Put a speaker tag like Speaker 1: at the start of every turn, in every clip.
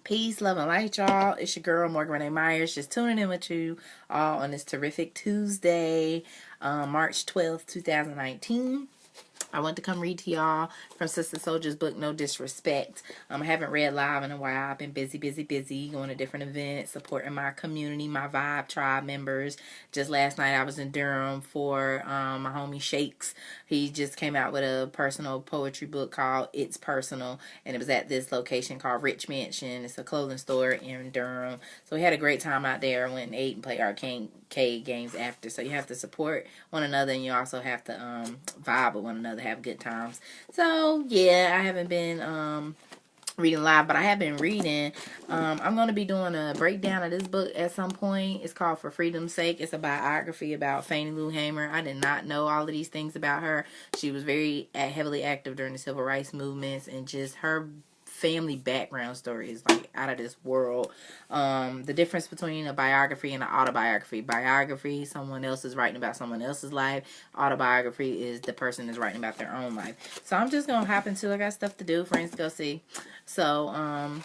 Speaker 1: Peace, love, and light, y'all. It's your girl, Morgan Renee Myers, just tuning in with you all on this terrific Tuesday, March 12th, 2019. I want to come read to y'all from Sister Soldier's book, No Disrespect. I haven't read live in a while. I've been busy, going to different events, supporting my community, my Vibe Tribe members. Just last night I was in Durham for my homie Shakes. He just came out with a personal poetry book called It's Personal, and it was at this location called Rich Mansion. It's a clothing store in Durham. So we had a great time out there. Went and ate and played arcade games after. So you have to support one another, and you also have to vibe with one another, have good times. So yeah, I haven't been reading live, but I have been reading. I'm going to be doing a breakdown of this book at some point. It's called For Freedom's Sake. It's a biography about Fannie Lou Hamer. I did not know all of these things about her. She was very heavily active during the civil rights movements, and just her family background story is like out of this world. The difference between a biography and an autobiography. Biography, someone else is writing about someone else's life. Autobiography is the person is writing about their own life. So I'm just gonna hop into, I got stuff to do, friends to go see. So I'm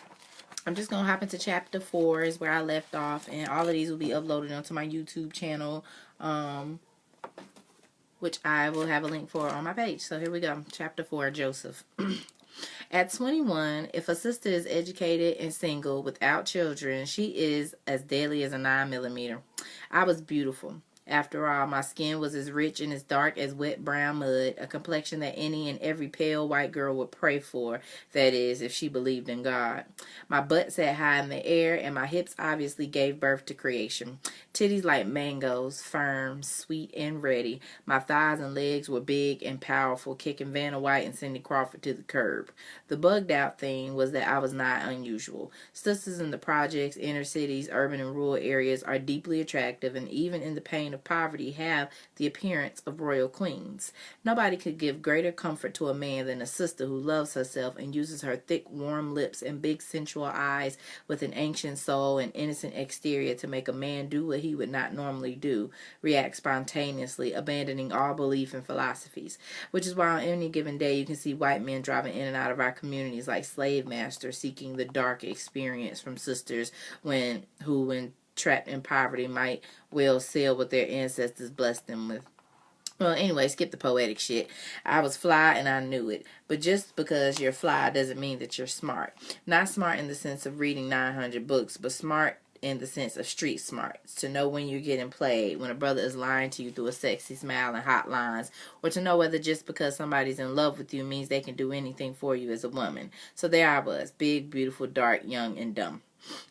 Speaker 1: just gonna hop into chapter 4 is where I left off, and all of these will be uploaded onto my YouTube channel, which I will have a link for on my page. So here we go. Chapter 4, Joseph. At 21, if a sister is educated and single without children, she is as deadly as a 9mm. I was beautiful. After all, my skin was as rich and as dark as wet brown mud, a complexion that any and every pale white girl would pray for, that is, if she believed in God. My butt sat high in the air, and my hips obviously gave birth to creation. Titties like mangoes, firm, sweet, and ready. My thighs and legs were big and powerful, kicking Vanna White and Cindy Crawford to the curb. The bugged out thing was that I was not unusual. Sisters in the projects, inner cities, urban and rural areas are deeply attractive, and even in the pain of poverty have the appearance of royal queens. Nobody could give greater comfort to a man than a sister who loves herself and uses her thick, warm lips and big, sensual eyes with an ancient soul and innocent exterior to make a man do what he would not normally do, react spontaneously, abandoning all belief in philosophies. Which is why on any given day you can see white men driving in and out of our communities like slave masters, seeking the dark experience from sisters when trapped in poverty might well sell what their ancestors blessed them with. Well, anyway, skip the poetic shit. I was fly and I knew it. But just because you're fly doesn't mean that you're smart. Not smart in the sense of reading 900 books, but smart in the sense of street smarts. To know when you're getting played, when a brother is lying to you through a sexy smile and hot lines, or to know whether just because somebody's in love with you means they can do anything for you as a woman. So there I was, big, beautiful, dark, young, and dumb.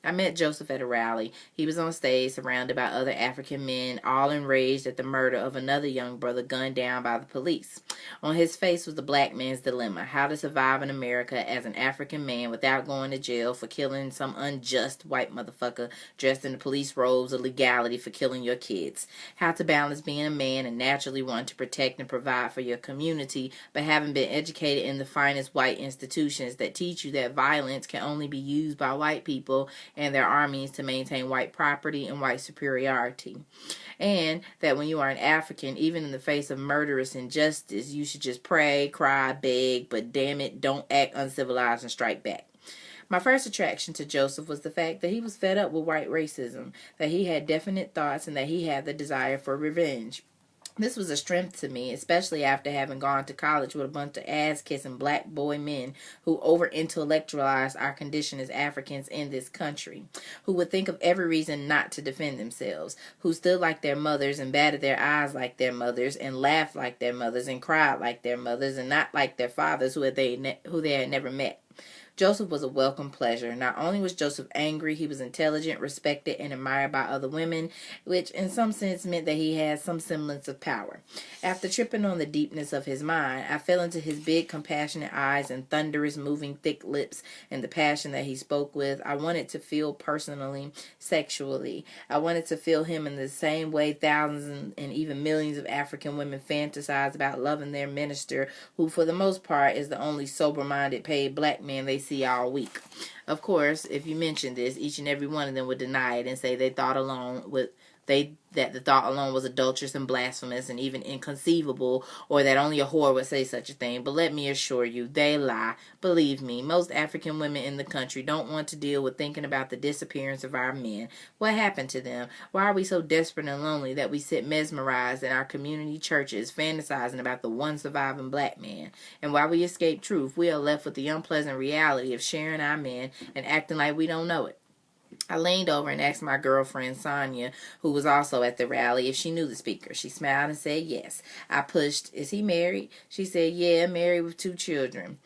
Speaker 1: I met Joseph at a rally. He was on stage surrounded by other African men, all enraged at the murder of another young brother gunned down by the police. On his face was the black man's dilemma: how to survive in America as an African man without going to jail for killing some unjust white motherfucker dressed in the police robes of legality for killing your kids. How to balance being a man and naturally wanting to protect and provide for your community, but having been educated in the finest white institutions that teach you that violence can only be used by white people and their armies to maintain white property and white superiority. And that when you are an African, even in the face of murderous injustice, you should just pray, cry, beg, but damn it, don't act uncivilized and strike back. My first attraction to Joseph was the fact that he was fed up with white racism, that he had definite thoughts, and that he had the desire for revenge. This was a strength to me, especially after having gone to college with a bunch of ass-kissing black boy men who over-intellectualized our condition as Africans in this country, who would think of every reason not to defend themselves, who stood like their mothers and batted their eyes like their mothers and laughed like their mothers and cried like their mothers and not like their fathers who they had never met. Joseph was a welcome pleasure. Not only was Joseph angry, he was intelligent, respected, and admired by other women, which in some sense meant that he had some semblance of power. After tripping on the deepness of his mind, I fell into his big, compassionate eyes and thunderous, moving, thick lips and the passion that he spoke with. I wanted to feel personally, sexually. I wanted to feel him in the same way thousands and even millions of African women fantasize about loving their minister, who for the most part is the only sober-minded paid black man they see all week. Of course, if you mention this, each and every one of them would deny it and say they thought along with that the thought alone was adulterous and blasphemous and even inconceivable, or that only a whore would say such a thing. But let me assure you, they lie. Believe me, most African women in the country don't want to deal with thinking about the disappearance of our men. What happened to them? Why are we so desperate and lonely that we sit mesmerized in our community churches, fantasizing about the one surviving black man? And while we escape truth, we are left with the unpleasant reality of sharing our men and acting like we don't know it. I leaned over and asked my girlfriend, Souljah, who was also at the rally, if she knew the speaker. She smiled and said yes. I pushed, is he married? She said, yeah, married with 2 children.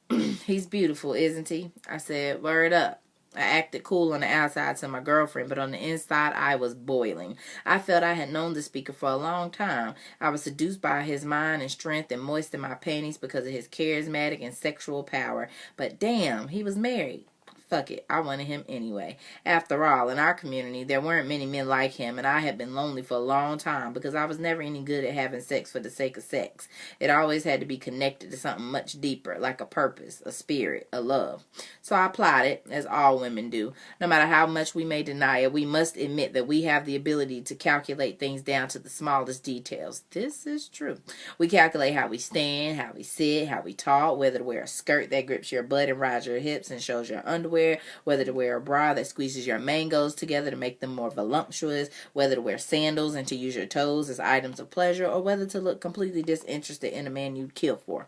Speaker 1: He's beautiful, isn't he? I said, word up. I acted cool on the outside to my girlfriend, but on the inside, I was boiling. I felt I had known the speaker for a long time. I was seduced by his mind and strength and moist in my panties because of his charismatic and sexual power. But damn, he was married. Fuck it, I wanted him anyway. After all, in our community, there weren't many men like him, and I had been lonely for a long time because I was never any good at having sex for the sake of sex. It always had to be connected to something much deeper, like a purpose, a spirit, a love. So I applied it, as all women do. No matter how much we may deny it, we must admit that we have the ability to calculate things down to the smallest details. This is true. We calculate how we stand, how we sit, how we talk, whether to wear a skirt that grips your butt and rides your hips and shows your underwear, whether to wear a bra that squeezes your mangoes together to make them more voluptuous, whether to wear sandals and to use your toes as items of pleasure, or whether to look completely disinterested in a man you'd kill for.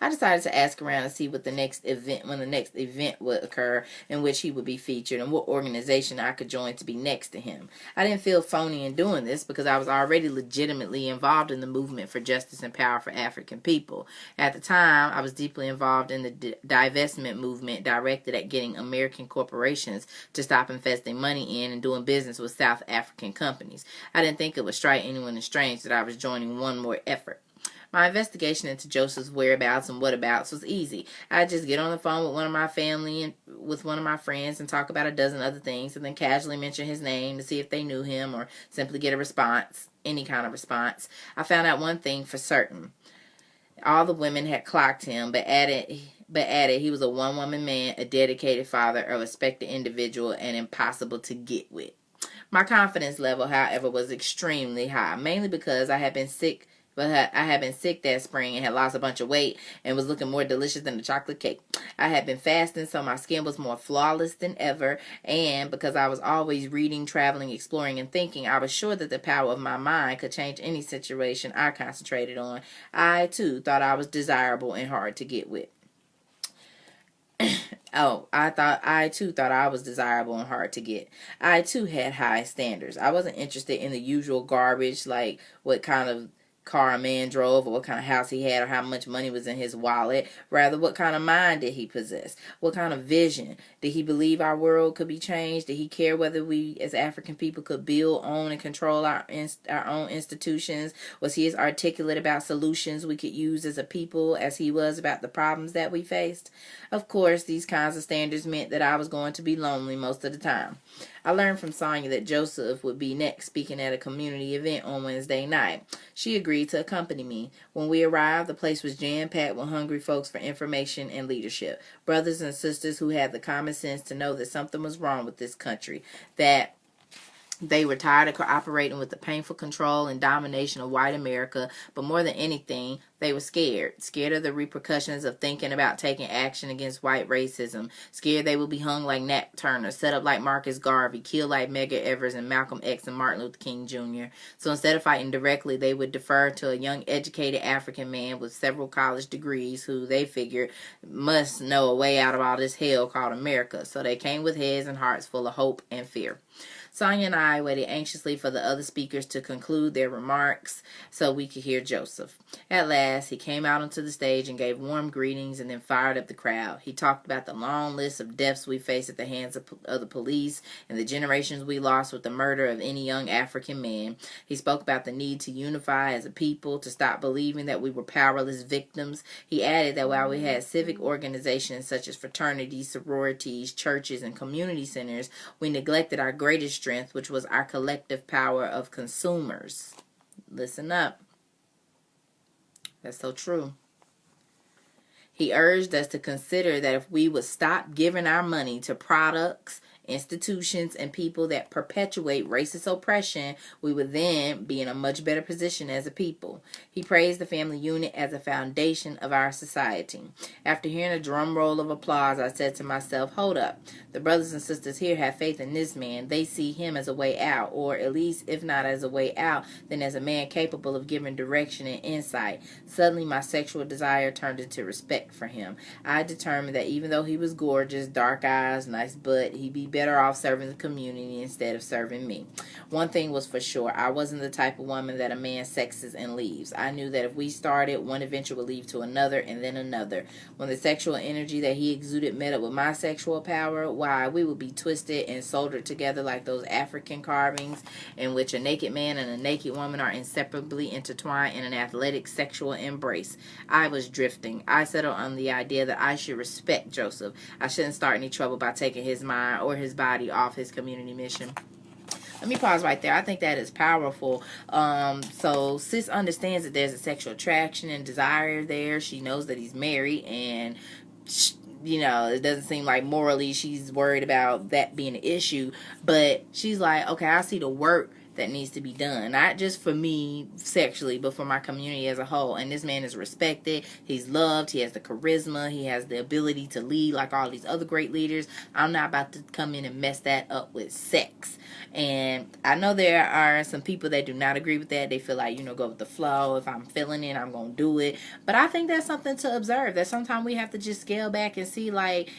Speaker 1: I decided to ask around and see when the next event would occur in which he would be featured and what organization I could join to be next to him. I didn't feel phony in doing this because I was already legitimately involved in the movement for justice and power for African people. At the time, I was deeply involved in the divestment movement directed at getting American corporations to stop investing money in and doing business with South African companies. I didn't think it would strike anyone as strange that I was joining one more effort. My investigation into Joseph's whereabouts and whatabouts was easy. I'd just get on the phone with one of my family and with one of my friends and talk about a dozen other things and then casually mention his name to see if they knew him or simply get a response, any kind of response. I found out one thing for certain. All the women had clocked him, but added he was a one-woman man, a dedicated father, a respected individual, and impossible to get with. My confidence level, however, was extremely high, mainly because I had been sick that spring and had lost a bunch of weight and was looking more delicious than a chocolate cake. I had been fasting, so my skin was more flawless than ever, and because I was always reading, traveling, exploring, and thinking, I was sure that the power of my mind could change any situation I concentrated on. I, too, thought I was desirable and hard to get with. I too thought I was desirable and hard to get. I too had high standards. I wasn't interested in the usual garbage, like what kind of car a man drove or what kind of house he had or how much money was in his wallet. Rather, what kind of mind did he possess? What kind of vision? Did he believe our world could be changed? Did he care whether we as African people could build, own, and control our own institutions? Was he as articulate about solutions we could use as a people as he was about the problems that we faced? Of course, these kinds of standards meant that I was going to be lonely most of the time. I learned from Souljah that Joseph would be next speaking at a community event on Wednesday night. She agreed to accompany me. When we arrived, the place was jam-packed with hungry folks for information and leadership. Brothers and sisters who had the common sense to know that something was wrong with this country, that they were tired of cooperating with the painful control and domination of white America, but more than anything, they were scared of the repercussions of thinking about taking action against white racism, scared they would be hung like Nat Turner, set up like Marcus Garvey, killed like Medgar Evers and Malcolm X and Martin Luther King Jr. So instead of fighting directly, they would defer to a young educated African man with several college degrees who they figured must know a way out of all this hell called America. So they came with heads and hearts full of hope and fear. Souljah and I waited anxiously for the other speakers to conclude their remarks so we could hear Joseph. At last, he came out onto the stage and gave warm greetings and then fired up the crowd. He talked about the long list of deaths we face at the hands of the police and the generations we lost with the murder of any young African man. He spoke about the need to unify as a people, to stop believing that we were powerless victims. He added that while we had civic organizations such as fraternities, sororities, churches, and community centers, we neglected our greatest strength, which was our collective power of consumers. Listen up. That's so true. He urged us to consider that if we would stop giving our money to products, institutions, and people that perpetuate racist oppression, we would then be in a much better position as a people. He praised the family unit as a foundation of our society. After hearing a drum roll of applause, I said to myself, hold up. The brothers and sisters here have faith in this man. They see him as a way out, or at least, if not as a way out, then as a man capable of giving direction and insight. Suddenly, my sexual desire turned into respect for him. I determined that even though he was gorgeous, dark eyes, nice butt, he'd be better off serving the community instead of serving me. One thing was for sure, I wasn't the type of woman that a man sexes and leaves. I knew that if we started, one adventure would lead to another and then another. When the sexual energy that he exuded met up with my sexual power, why, we would be twisted and soldered together like those African carvings in which a naked man and a naked woman are inseparably intertwined in an athletic sexual embrace. I was drifting. I settled on the idea that I should respect Joseph. I shouldn't start any trouble by taking his mind or his body off his community mission. Let me pause right there. I think that is powerful. So sis understands that there's a sexual attraction and desire there. She knows that he's married, and it doesn't seem like morally she's worried about that being an issue. But she's like, okay, I see the work that needs to be done, not just for me sexually, but for my community as a whole. And this man is respected, he's loved, he has the charisma, he has the ability to lead like all these other great leaders. I'm not about to come in and mess that up with sex. And I know there are some people that do not agree with that. They feel like, go with the flow. If I'm feeling it, I'm gonna do it. But I think that's something to observe, that sometimes we have to just scale back and see, like,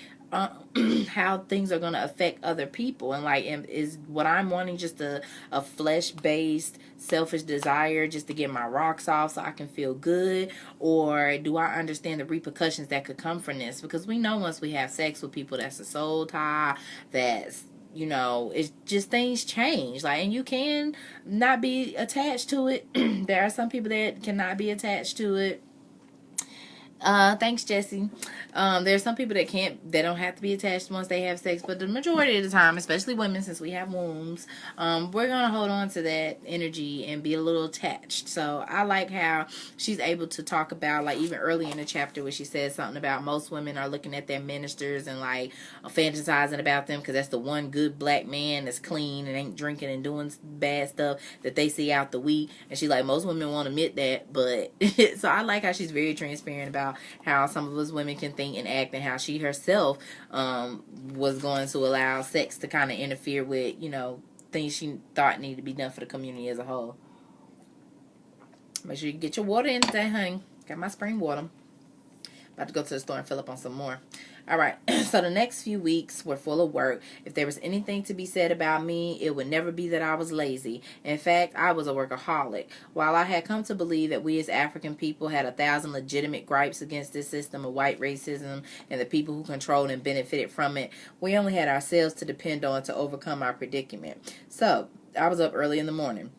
Speaker 1: how things are going to affect other people. And like, is what I'm wanting just a flesh-based selfish desire just to get my rocks off so I can feel good? Or do I understand the repercussions that could come from this? Because we know once we have sex with people, that's a soul tie, that's it's just things change. Like, and you can not be attached to it. There are some people that cannot be attached to it. Thanks, Jesse. There's some people they don't have to be attached once they have sex, but the majority of the time, especially women, since we have wombs, we're gonna hold on to that energy and be a little attached. So I like how she's able to talk about, like, even early in the chapter where she says something about most women are looking at their ministers and like fantasizing about them because that's the one good black man that's clean and ain't drinking and doing bad stuff that they see out the week. And she's like, most women won't admit that, but so I like how she's very transparent about how some of us women can think and act, and how she herself was going to allow sex to kind of interfere with things she thought needed to be done for the community as a whole. Make sure you get your water in today, honey. Got my spring water. About to go to the store and fill up on some more. All right, so the next few weeks were full of work. If there was anything to be said about me, it would never be that I was lazy. In fact, I was a workaholic. While I had come to believe that we as African people had 1,000 legitimate gripes against this system of white racism and the people who controlled and benefited from it, we only had ourselves to depend on to overcome our predicament. So I was up early in the morning.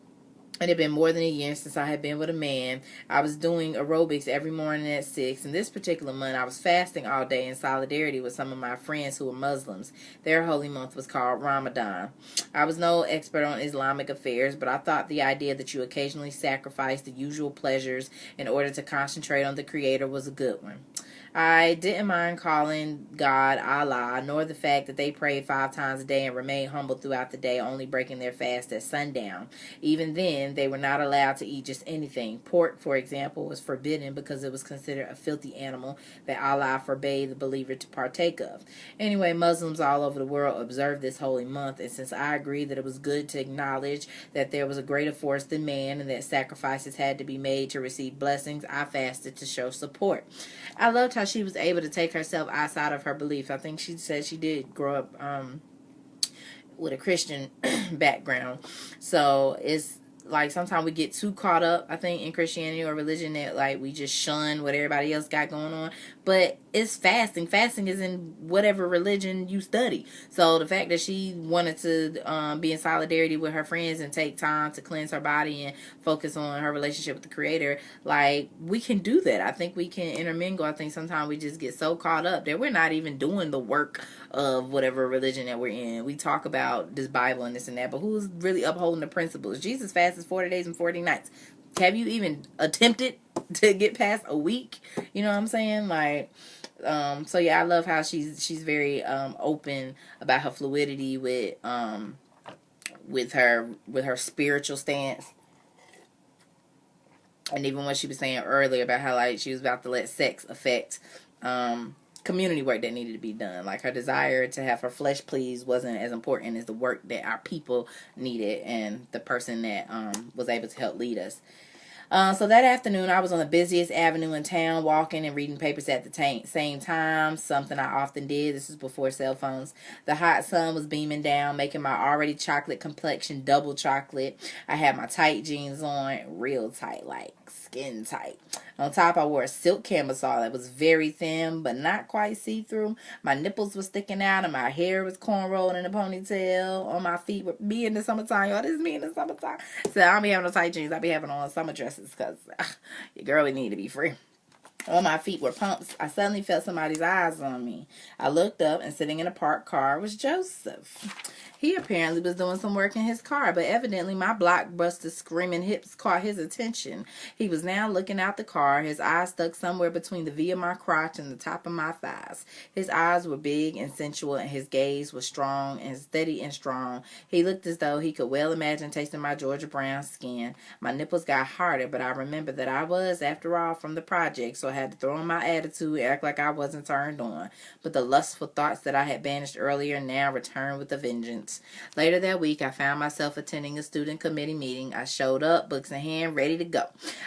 Speaker 1: It had been more than a year since I had been with a man. I was doing aerobics every morning at 6. And this particular month, I was fasting all day in solidarity with some of my friends who were Muslims. Their holy month was called Ramadan. I was no expert on Islamic affairs, but I thought the idea that you occasionally sacrifice the usual pleasures in order to concentrate on the Creator was a good one. I didn't mind calling God Allah, nor the fact that they prayed 5 times a day and remained humble throughout the day, only breaking their fast at sundown. Even then, they were not allowed to eat just anything. Pork, for example, was forbidden because it was considered a filthy animal that Allah forbade the believer to partake of. Anyway, Muslims all over the world observed this holy month, and since I agreed that it was good to acknowledge that there was a greater force than man and that sacrifices had to be made to receive blessings, I fasted to show support. I loved how she was able to take herself outside of her beliefs. I think she said she did grow up with a Christian background. So it's like sometimes we get too caught up, I think, in Christianity or religion that like we just shun what everybody else got going on. But it's fasting. Fasting is in whatever religion you study. So the fact that she wanted to be in solidarity with her friends and take time to cleanse her body and focus on her relationship with the Creator, like, we can do that. I think we can intermingle. I think sometimes we just get so caught up that we're not even doing the work of whatever religion that we're in. We talk about this Bible and this and that, but who's really upholding the principles? Jesus fasted 40 days and 40 nights. Have you even attempted to get past a week? You know what I'm saying? Like, So yeah, I love how she's very open about her fluidity with her spiritual stance. And even what she was saying earlier about how like she was about to let sex affect community work that needed to be done. Like her desire to have her flesh pleased wasn't as important as the work that our people needed and the person that was able to help lead us. So that afternoon, I was on the busiest avenue in town, walking and reading papers at the same time, something I often did. This was before cell phones. The hot sun was beaming down, making my already chocolate complexion double chocolate. I had my tight jeans on, real tight, like skin tight. On top, I wore a silk camisole that was very thin, but not quite see-through. My nipples were sticking out, and my hair was cornrowed in a ponytail. On my feet were me in the summertime. Y'all, this is me in the summertime. So I don't be having no tight jeans. I be having on summer dresses because your girl would need to be free. On my feet were pumps. I suddenly felt somebody's eyes on me. I looked up, and sitting in a parked car was Joseph. He apparently was doing some work in his car, but evidently my blockbuster screaming hips caught his attention. He was now looking out the car, his eyes stuck somewhere between the V of my crotch and the top of my thighs. His eyes were big and sensual, and his gaze was strong and steady and strong. He looked as though he could well imagine tasting my Georgia brown skin. My nipples got harder, but I remembered that I was, after all, from the project, so I had to throw on my attitude and act like I wasn't turned on. But the lustful thoughts that I had banished earlier now returned with a vengeance. Later that week, I found myself attending a student committee meeting. I showed up, books in hand, ready to go.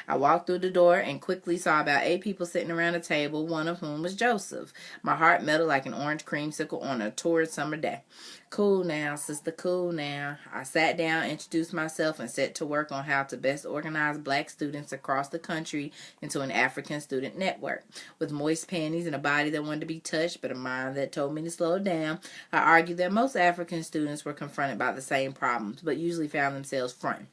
Speaker 1: I walked through the door and quickly saw about 8 people sitting around a table, one of whom was Joseph. My heart melted like an orange creamsicle on a torrid summer day. Cool now, sister, cool now. I sat down, introduced myself, and set to work on how to best organize black students across the country into an African student network. With moist panties and a body that wanted to be touched, but a mind that told me to slow down, I argued that most African students were confronted by the same problems, but usually found themselves fronting.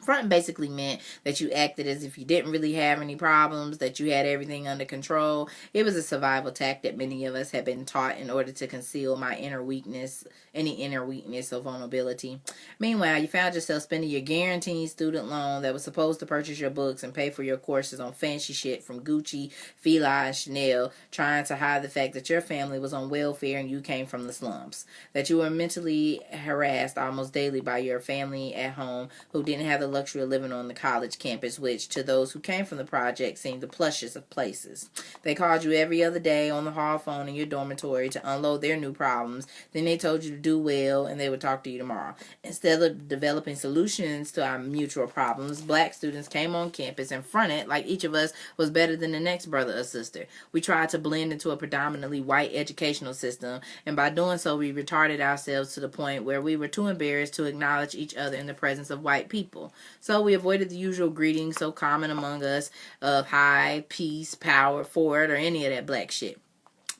Speaker 1: Fronting basically meant that you acted as if you didn't really have any problems, that you had everything under control. It was a survival tactic that many of us had been taught in order to conceal any inner weakness or vulnerability. Meanwhile, you found yourself spending your guaranteed student loan that was supposed to purchase your books and pay for your courses on fancy shit from Gucci, Fila, and Chanel, trying to hide the fact that your family was on welfare and you came from the slums. That you were mentally harassed almost daily by your family at home who didn't have the luxury of living on the college campus, which to those who came from the project seemed the plushest of places. They called you every other day on the hall phone in your dormitory to unload their new problems. Then they told you to do well and they would talk to you tomorrow. Instead of developing solutions to our mutual problems, black students came on campus and fronted like each of us was better than the next brother or sister. We tried to blend into a predominantly white educational system, and by doing so we retarded ourselves to the point where we were too embarrassed to acknowledge each other in the presence of white people. So we avoided the usual greetings so common among us of hi, peace, power, forward, or any of that black shit.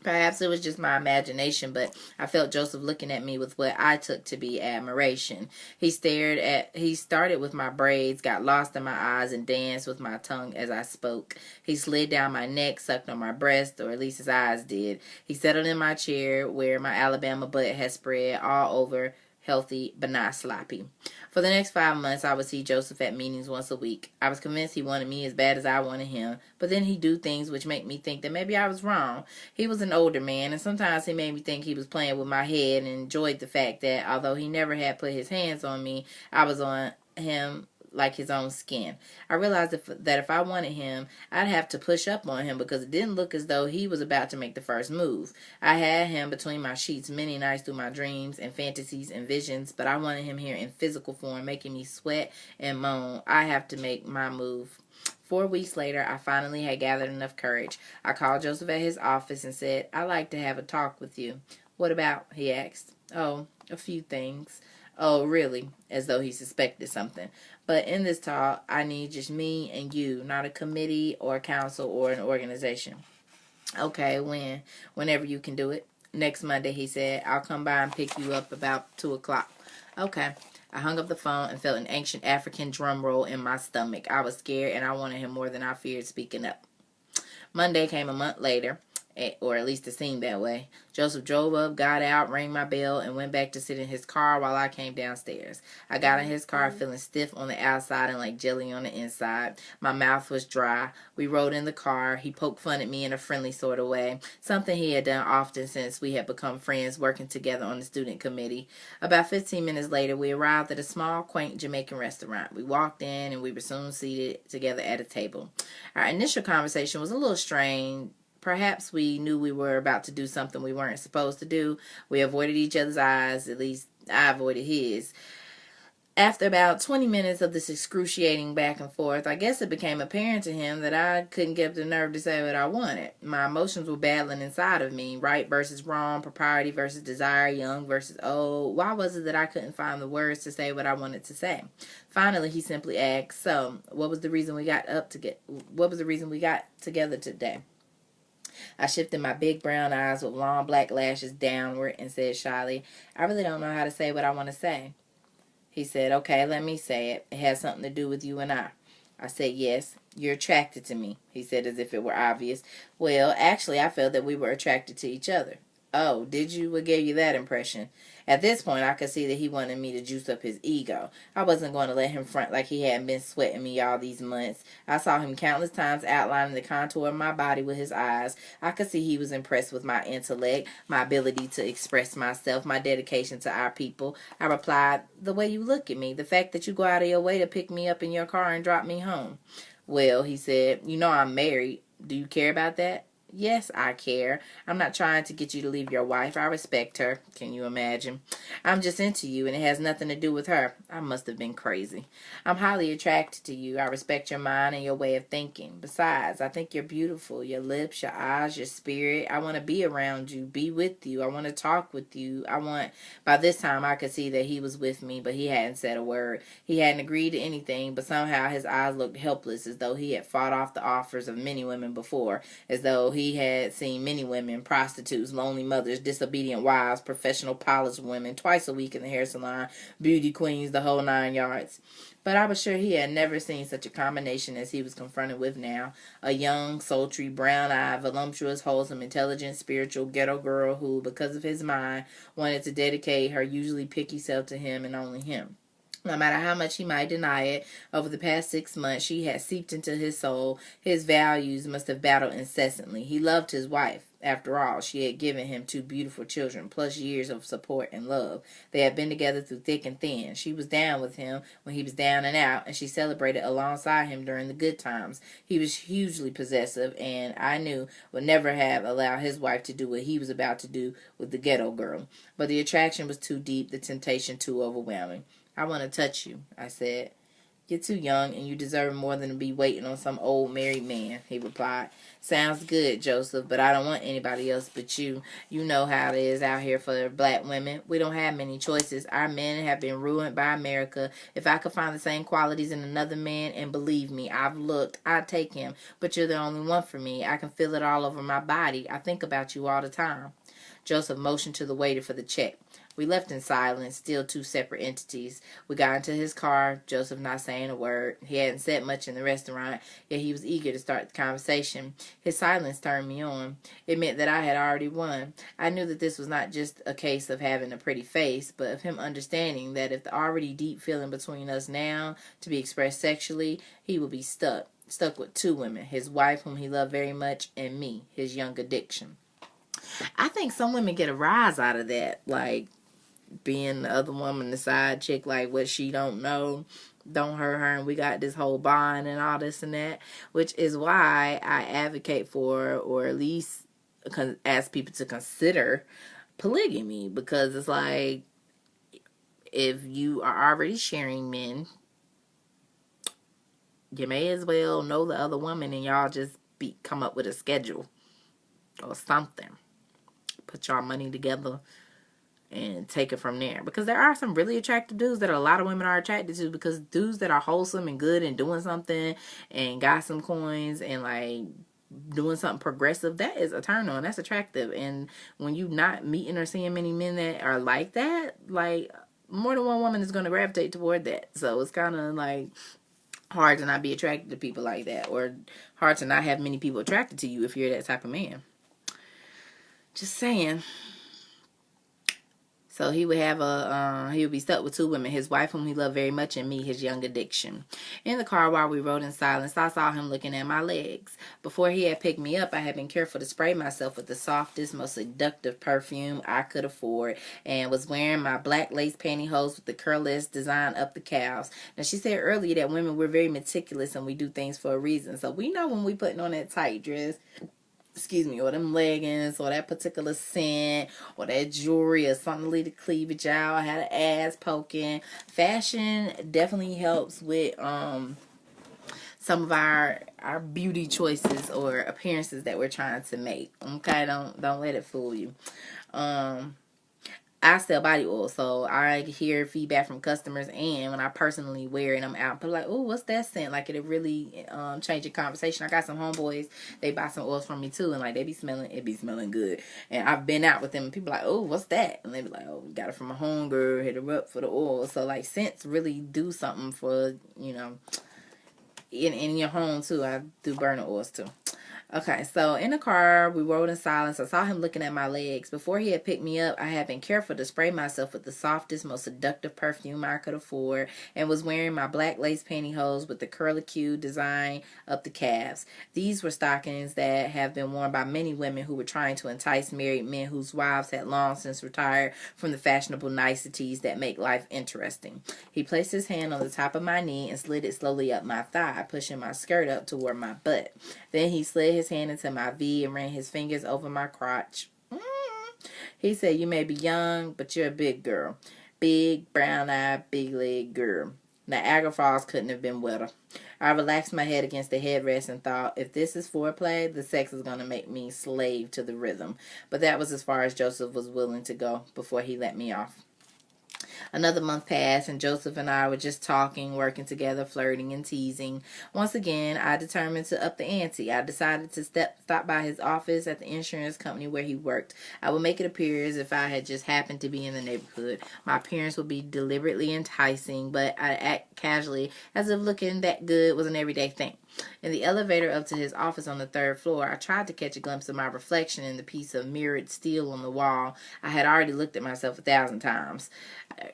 Speaker 1: Perhaps it was just my imagination, but I felt Joseph looking at me with what I took to be admiration. He started with my braids, got lost in my eyes, and danced with my tongue as I spoke. He slid down my neck, sucked on my breast, or at least his eyes did. He settled in my chair where my Alabama butt had spread all over, healthy but not sloppy. For the next 5 months, I would see Joseph at meetings once a week. I was convinced he wanted me as bad as I wanted him, but then he'd do things which make me think that maybe I was wrong. He was an older man, and sometimes he made me think he was playing with my head and enjoyed the fact that, although he never had put his hands on me, I was on him like his own skin. I realized that if I wanted him, I'd have to push up on him because it didn't look as though he was about to make the first move. I had him between my sheets many nights through my dreams and fantasies and visions, but I wanted him here in physical form, making me sweat and moan. I have to make my move. 4 weeks later, I finally had gathered enough courage. I called Joseph at his office and said, "I'd like to have a talk with you." "What about?" he asked. "Oh, a few things." "Oh, really?" As though he suspected something. "But in this talk, I need just me and you, not a committee or a council or an organization." "Okay, when?" "Whenever you can do it." "Next Monday," he said. "I'll come by and pick you up about 2 o'clock. "Okay." I hung up the phone and felt an ancient African drum roll in my stomach. I was scared and I wanted him more than I feared speaking up. Monday came a month later, or at least it seemed that way. Joseph drove up, got out, rang my bell, and went back to sit in his car while I came downstairs. I got in his car feeling stiff on the outside and like jelly on the inside. My mouth was dry. We rode in the car. He poked fun at me in a friendly sort of way, something he had done often since we had become friends working together on the student committee. About 15 minutes later, we arrived at a small, quaint Jamaican restaurant. We walked in and we were soon seated together at a table. Our initial conversation was a little strained. Perhaps we knew we were about to do something we weren't supposed to do. We avoided each other's eyes, at least I avoided his. After about 20 minutes of this excruciating back and forth, I guess it became apparent to him that I couldn't get up the nerve to say what I wanted. My emotions were battling inside of me, right versus wrong, propriety versus desire, young versus old. Why was it that I couldn't find the words to say what I wanted to say? Finally, he simply asked, "So, what was the reason we got together today?" I shifted my big brown eyes with long black lashes downward and said shyly, "I really don't know how to say what I want to say." He said, "Okay, let me say it. It has something to do with you and I." I said, "Yes, you're attracted to me," he said as if it were obvious. "Well, actually, I felt that we were attracted to each other." "Oh, did you? What gave you that impression?" At this point, I could see that he wanted me to juice up his ego. I wasn't going to let him front like he hadn't been sweating me all these months. I saw him countless times outlining the contour of my body with his eyes. I could see he was impressed with my intellect, my ability to express myself, my dedication to our people. I replied, "The way you look at me, the fact that you go out of your way to pick me up in your car and drop me home." "Well," he said, "you know I'm married. Do you care about that?" "Yes, I care. I'm not trying to get you to leave your wife. I respect her. Can you imagine? I'm just into you, and it has nothing to do with her." I must have been crazy. "I'm highly attracted to you. I respect your mind and your way of thinking. Besides, I think you're beautiful. Your lips, your eyes, your spirit. I want to be around you, be with you. I want to talk with you. By this time, I could see that he was with me, but he hadn't said a word. He hadn't agreed to anything, but somehow his eyes looked helpless, as though he had fought off the offers of many women before, as though he had seen many women, prostitutes, lonely mothers, disobedient wives, professional polished women, twice a week in the hair salon, beauty queens, the whole 9 yards. But I was sure he had never seen such a combination as he was confronted with now. A young, sultry, brown-eyed, voluptuous, wholesome, intelligent, spiritual ghetto girl who, because of his mind, wanted to dedicate her usually picky self to him and only him. No matter how much he might deny it, over the past 6 months she had seeped into his soul. His values must have battled incessantly. He loved his wife. After all, she had given him 2 beautiful children, plus years of support and love. They had been together through thick and thin. She was down with him when he was down and out, and she celebrated alongside him during the good times. He was hugely possessive, and I knew would never have allowed his wife to do what he was about to do with the ghetto girl. But the attraction was too deep, the temptation too overwhelming. "I want to touch you," I said. "You're too young, and you deserve more than to be waiting on some old married man," he replied. "Sounds good, Joseph, but I don't want anybody else but you. You know how it is out here for black women. We don't have many choices. Our men have been ruined by America. If I could find the same qualities in another man, and believe me, I've looked, I'd take him. But you're the only one for me. I can feel it all over my body. I think about you all the time." Joseph motioned to the waiter for the check. We left in silence, still 2 separate entities. We got into his car, Joseph not saying a word. He hadn't said much in the restaurant, yet he was eager to start the conversation. His silence turned me on. It meant that I had already won. I knew that this was not just a case of having a pretty face, but of him understanding that if the already deep feeling between us now to be expressed sexually, he would be stuck with 2 women, his wife, whom he loved very much, and me, his young addiction. I think some women get a rise out of that, like being the other woman, the side chick, like what she don't know don't hurt her, and we got this whole bond and all this and that, which is why I advocate for, or at least ask people to consider, polygamy, because it's like, if you are already sharing men, you may as well know the other woman, and y'all just come up with a schedule or something. Put y'all money together and take it from there. Because there are some really attractive dudes that a lot of women are attracted to, because dudes that are wholesome and good and doing something and got some coins and like doing something progressive, that is a turn on. That's attractive. And when you not meeting or seeing many men that are like that, like more than one woman is going to gravitate toward that. So it's kind of like hard to not be attracted to people like that, or hard to not have many people attracted to you if you're that type of man. Just saying. So he would have he would be stuck with two women, his wife, whom he loved very much, and me, his young addiction. In the car while we rode in silence, I saw him looking at my legs. Before he had picked me up, I had been careful to spray myself with the softest, most seductive perfume I could afford, and was wearing my black lace pantyhose with the curless design up the calves. Now, she said earlier that women, we're very meticulous and we do things for a reason. So we know when we putting on that tight dress, or them leggings, or that particular scent, or that jewelry, or something to leave the cleavage out, I had an ass poking. Fashion definitely helps with some of our beauty choices or appearances that we're trying to make. Okay, don't let it fool you. I sell body oil, so I hear feedback from customers, and when I personally wear it, I'm out. People like, oh, what's that scent? Like, it'll really change the conversation. I got some homeboys, they buy some oils from me too, and like it be smelling good. And I've been out with them, and people like, oh, what's that? And they be like, oh, we got it from a homegirl, hit her up for the oil. So like, scents really do something for, in your home too. I do burner oils too. Okay, so in the car, we rode in silence. I saw him looking at my legs. Before he had picked me up, I had been careful to spray myself with the softest, most seductive perfume I could afford, and was wearing my black lace pantyhose with the curlicue design up the calves. These were stockings that have been worn by many women who were trying to entice married men whose wives had long since retired from the fashionable niceties that make life interesting. He placed his hand on the top of my knee and slid it slowly up my thigh, pushing my skirt up toward my butt. Then he slid his hand into my V and ran his fingers over my crotch. He said, you may be young, but you're a big girl. Big, brown-eyed, big-legged girl. Niagara Falls couldn't have been wetter. I relaxed my head against the headrest and thought, if this is foreplay, the sex is going to make me slave to the rhythm. But that was as far as Joseph was willing to go before he let me off. Another month passed, and Joseph and I were just talking, working together, flirting and teasing. Once again, I determined to up the ante. I decided to stop by his office at the insurance company where he worked. I would make it appear as if I had just happened to be in the neighborhood. My appearance would be deliberately enticing, but I'd act casually as if looking that good was an everyday thing. In the elevator up to his office on the third floor, I tried to catch a glimpse of my reflection in the piece of mirrored steel on the wall. I had already looked at myself 1,000 times.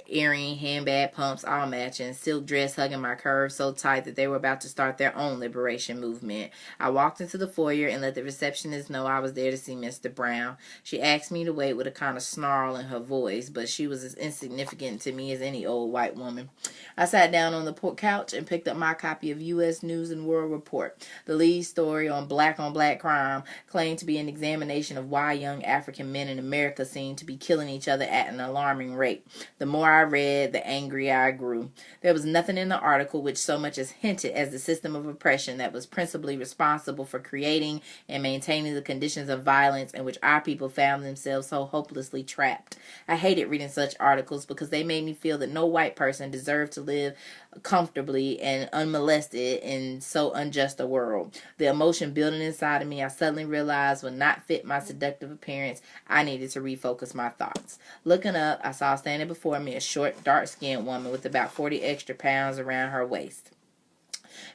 Speaker 1: Earring, handbag, pumps, all matching. Silk dress hugging my curves so tight that they were about to start their own liberation movement. I walked into the foyer and let the receptionist know I was there to see Mr. Brown. She asked me to wait with a kind of snarl in her voice, but she was as insignificant to me as any old white woman. I sat down on the couch and picked up my copy of U.S. News and World Report. The lead story on black crime claimed to be an examination of why young African men in America seem to be killing each other at an alarming rate. The more I read, the angrier I grew. There was nothing in the article which so much as hinted at the system of oppression that was principally responsible for creating and maintaining the conditions of violence in which our people found themselves so hopelessly trapped. I hated reading such articles because they made me feel that no white person deserved to live comfortably and unmolested in so unjust a world. The emotion building inside of me, I suddenly realized, would not fit my seductive appearance. I needed to refocus my thoughts. Looking up, I saw standing before me a short, dark-skinned woman with about 40 extra pounds around her waist.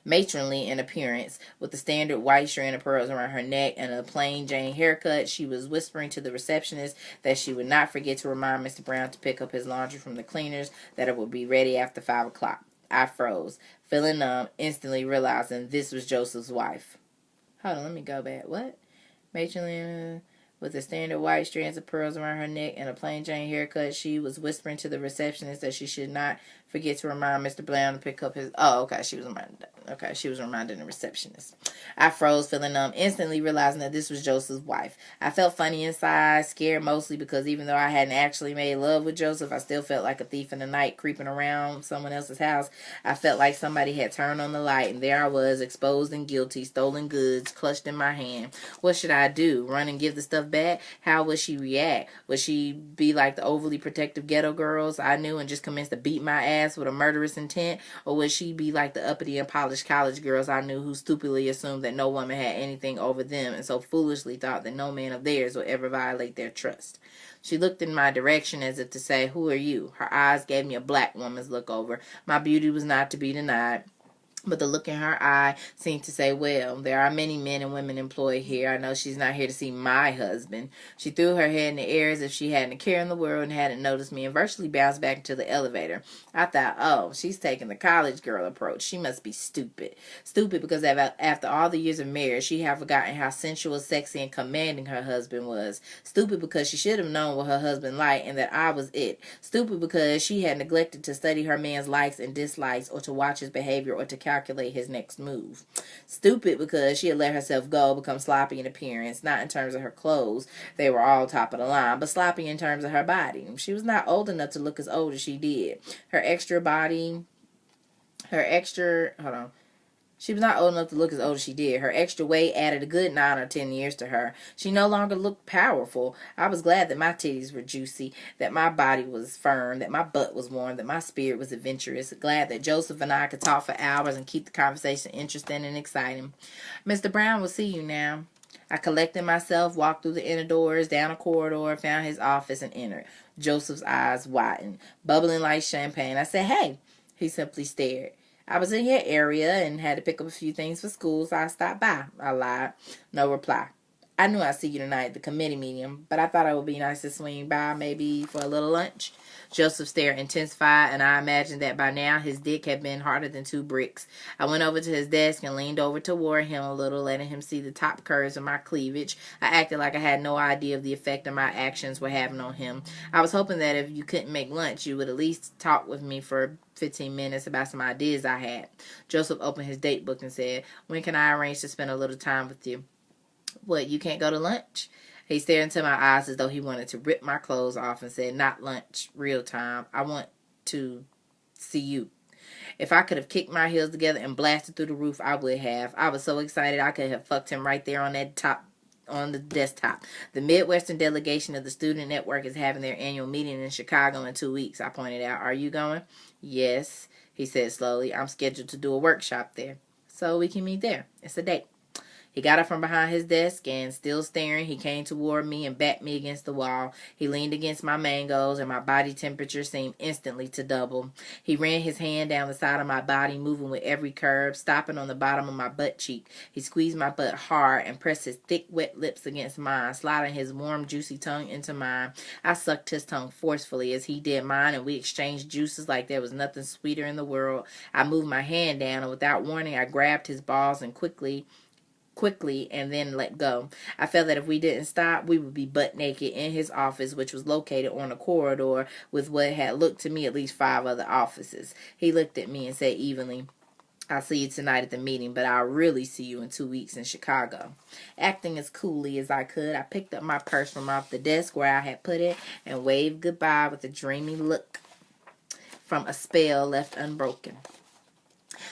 Speaker 1: Matronly in appearance, with the standard white strand of pearls around her neck and a plain Jane haircut, she was whispering to the receptionist that she would not forget to remind Mr. Brown to pick up his laundry from the cleaners, that it would be ready after 5 o'clock. I froze, feeling numb, instantly realizing this was Joseph's wife. Hold on, let me go back. What? Matronly, with the standard white strands of pearls around her neck and a plain Jane haircut, she was whispering to the receptionist that she should not forget to remind Mr. Brown to pick up his... Oh, okay, she was reminding the receptionist. I froze, feeling numb, instantly realizing that this was Joseph's wife. I felt funny inside, scared mostly because even though I hadn't actually made love with Joseph, I still felt like a thief in the night creeping around someone else's house. I felt like somebody had turned on the light, and there I was, exposed and guilty, stolen goods, clutched in my hand. What should I do? Run and give the stuff back? How would she react? Would she be like the overly protective ghetto girls I knew and just commence to beat my ass with a murderous intent? Or would she be like the uppity and polished college girls I knew who stupidly assumed that no woman had anything over them and so foolishly thought that no man of theirs would ever violate their trust? She looked in my direction as if to say, "Who are you?" Her eyes gave me a black woman's look over. My beauty was not to be denied. But the look in her eye seemed to say, well, there are many men and women employed here. I know she's not here to see my husband. She threw her head in the air as if she hadn't a care in the world and hadn't noticed me, and virtually bounced back into the elevator. I thought, oh, she's taking the college girl approach. She must be stupid. Stupid because after all the years of marriage, she had forgotten how sensual, sexy, and commanding her husband was. Stupid because she should have known what her husband liked and that I was it. Stupid because she had neglected to study her man's likes and dislikes, or to watch his behavior, or to calculate his next move. Stupid because she had let herself go, become sloppy in appearance, not in terms of her clothes, they were all top of the line, but sloppy in terms of her body. She was not old enough to look as old as she did. She was not old enough to look as old as she did. Her extra weight added a good 9 or 10 years to her. She no longer looked powerful. I was glad that my titties were juicy, that my body was firm, that my butt was warm, that my spirit was adventurous. Glad that Joseph and I could talk for hours and keep the conversation interesting and exciting. Mr. Brown will see you now. I collected myself, walked through the inner doors, down a corridor, found his office, and entered. Joseph's eyes widened, bubbling like champagne. I said, hey. He simply stared. I was in your area and had to pick up a few things for school, so I stopped by. I lied. No reply. I knew I'd see you tonight at the committee meeting, but I thought it would be nice to swing by maybe for a little lunch. Joseph's stare intensified, and I imagined that by now his dick had been harder than 2 bricks. I went over to his desk and leaned over toward him a little, letting him see the top curves of my cleavage. I acted like I had no idea of the effect that my actions were having on him. I was hoping that if you couldn't make lunch, you would at least talk with me for 15 minutes about some ideas I had. Joseph opened his date book and said, when can I arrange to spend a little time with you? What, you can't go to lunch? He stared into my eyes as though he wanted to rip my clothes off and said, not lunch, real time. I want to see you. If I could have kicked my heels together and blasted through the roof, I would have. I was so excited I could have fucked him right there on the desktop. The Midwestern delegation of the Student Network is having their annual meeting in Chicago in 2 weeks, I pointed out. Are you going? Yes, he said slowly. I'm scheduled to do a workshop there. So we can meet there. It's a date. He got up from behind his desk and, still staring, he came toward me and backed me against the wall. He leaned against my mangoes and my body temperature seemed instantly to double. He ran his hand down the side of my body, moving with every curve, stopping on the bottom of my butt cheek. He squeezed my butt hard and pressed his thick, wet lips against mine, sliding his warm, juicy tongue into mine. I sucked his tongue forcefully as he did mine, and we exchanged juices like there was nothing sweeter in the world. I moved my hand down, and without warning, I grabbed his balls and quickly and then let go. I felt that if we didn't stop, we would be butt naked in his office, which was located on a corridor with what had looked to me at least 5 other offices. He looked at me and said evenly, I'll see you tonight at the meeting, but I'll really see you in 2 weeks in Chicago. Acting as coolly as I could, I picked up my purse from off the desk where I had put it and waved goodbye with a dreamy look from a spell left unbroken.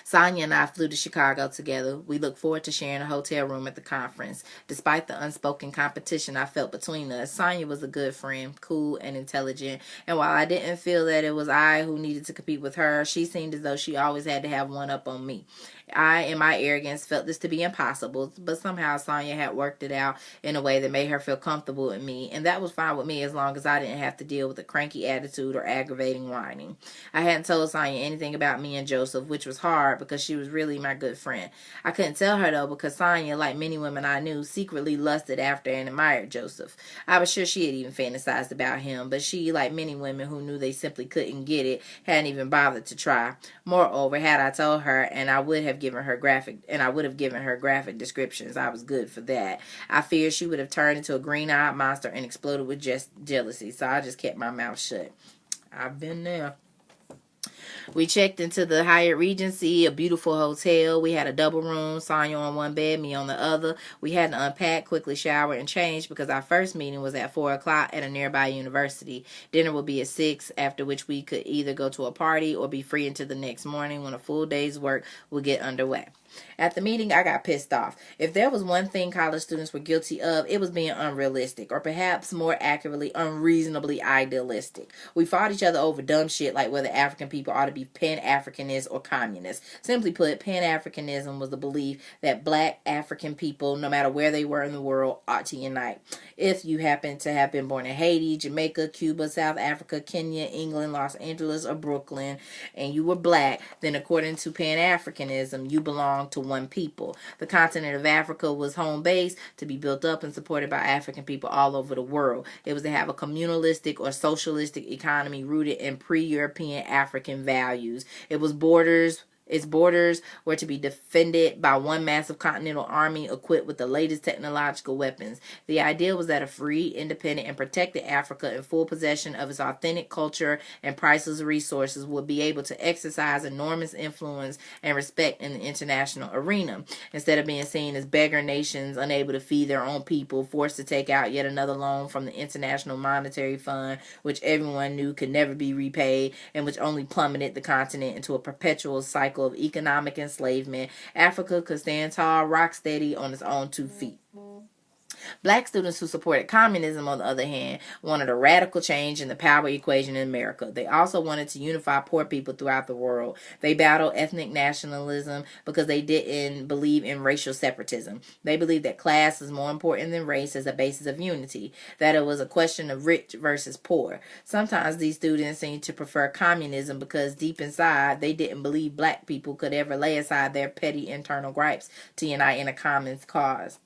Speaker 1: Souljah and I flew to Chicago together. We look forward to sharing a hotel room at the conference. Despite the unspoken competition I felt between us, Souljah was a good friend, cool and intelligent. And while I didn't feel that it was I who needed to compete with her, she seemed as though she always had to have one up on me. I, in my arrogance, felt this to be impossible, but somehow Souljah had worked it out in a way that made her feel comfortable with me, and that was fine with me as long as I didn't have to deal with a cranky attitude or aggravating whining. I hadn't told Souljah anything about me and Joseph, which was hard because she was really my good friend. I couldn't tell her, though, because Souljah, like many women I knew, secretly lusted after and admired Joseph. I was sure she had even fantasized about him, but she, like many women who knew they simply couldn't get it, hadn't even bothered to try. Moreover, had I told her, and I would have given her graphic descriptions, I was good for that. I feared she would have turned into a green-eyed monster and exploded with just jealousy, so I just kept my mouth shut. I've been there. We checked into the Hyatt Regency, a beautiful hotel. We had a double room, Souljah on one bed, me on the other. We had to unpack, quickly shower, and change because our first meeting was at 4 o'clock at a nearby university. Dinner would be at 6, after which we could either go to a party or be free until the next morning when a full day's work would get underway. At the meeting, I got pissed off. If there was one thing college students were guilty of, it was being unrealistic, or perhaps more accurately, unreasonably idealistic. We fought each other over dumb shit like whether African people ought to be Pan-Africanists or communists. Simply put, Pan-Africanism was the belief that black African people, no matter where they were in the world, ought to unite. If you happen to have been born in Haiti, Jamaica, Cuba, South Africa, Kenya, England, Los Angeles, or Brooklyn, and you were black, then according to Pan-Africanism, you belong to one people. The continent of Africa was home base to be built up and supported by African people all over the world. It was to have a communalistic or socialistic economy rooted in pre-European African values. Its borders were to be defended by one massive continental army equipped with the latest technological weapons. The idea was that a free, independent, and protected Africa in full possession of its authentic culture and priceless resources would be able to exercise enormous influence and respect in the international arena. Instead of being seen as beggar nations unable to feed their own people, forced to take out yet another loan from the International Monetary Fund, which everyone knew could never be repaid, and which only plummeted the continent into a perpetual cycle of economic enslavement, Africa could stand tall, rock steady on its own 2 feet. Black students who supported communism, on the other hand, wanted a radical change in the power equation in America. They also wanted to unify poor people throughout the world. They battled ethnic nationalism because they didn't believe in racial separatism. They believed that class was more important than race as a basis of unity, that it was a question of rich versus poor. Sometimes these students seemed to prefer communism because deep inside they didn't believe black people could ever lay aside their petty internal gripes to unite in a common cause.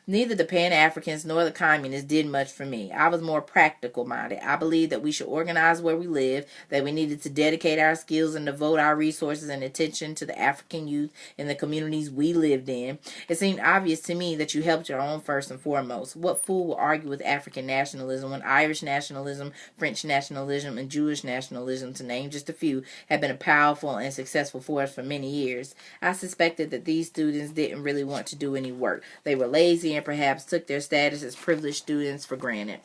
Speaker 1: Neither the Pan-Africans nor the communists did much for me. I was more practical minded. I believed that we should organize where we live, that we needed to dedicate our skills and devote our resources and attention to the African youth in the communities we lived in. It seemed obvious to me that you helped your own first and foremost. What fool will argue with African nationalism when Irish nationalism, French nationalism, and Jewish nationalism, to name just a few, have been a powerful and successful force for many years? I suspected that these students didn't really want to do any work. They were lazy and perhaps took their status as privileged students for granted.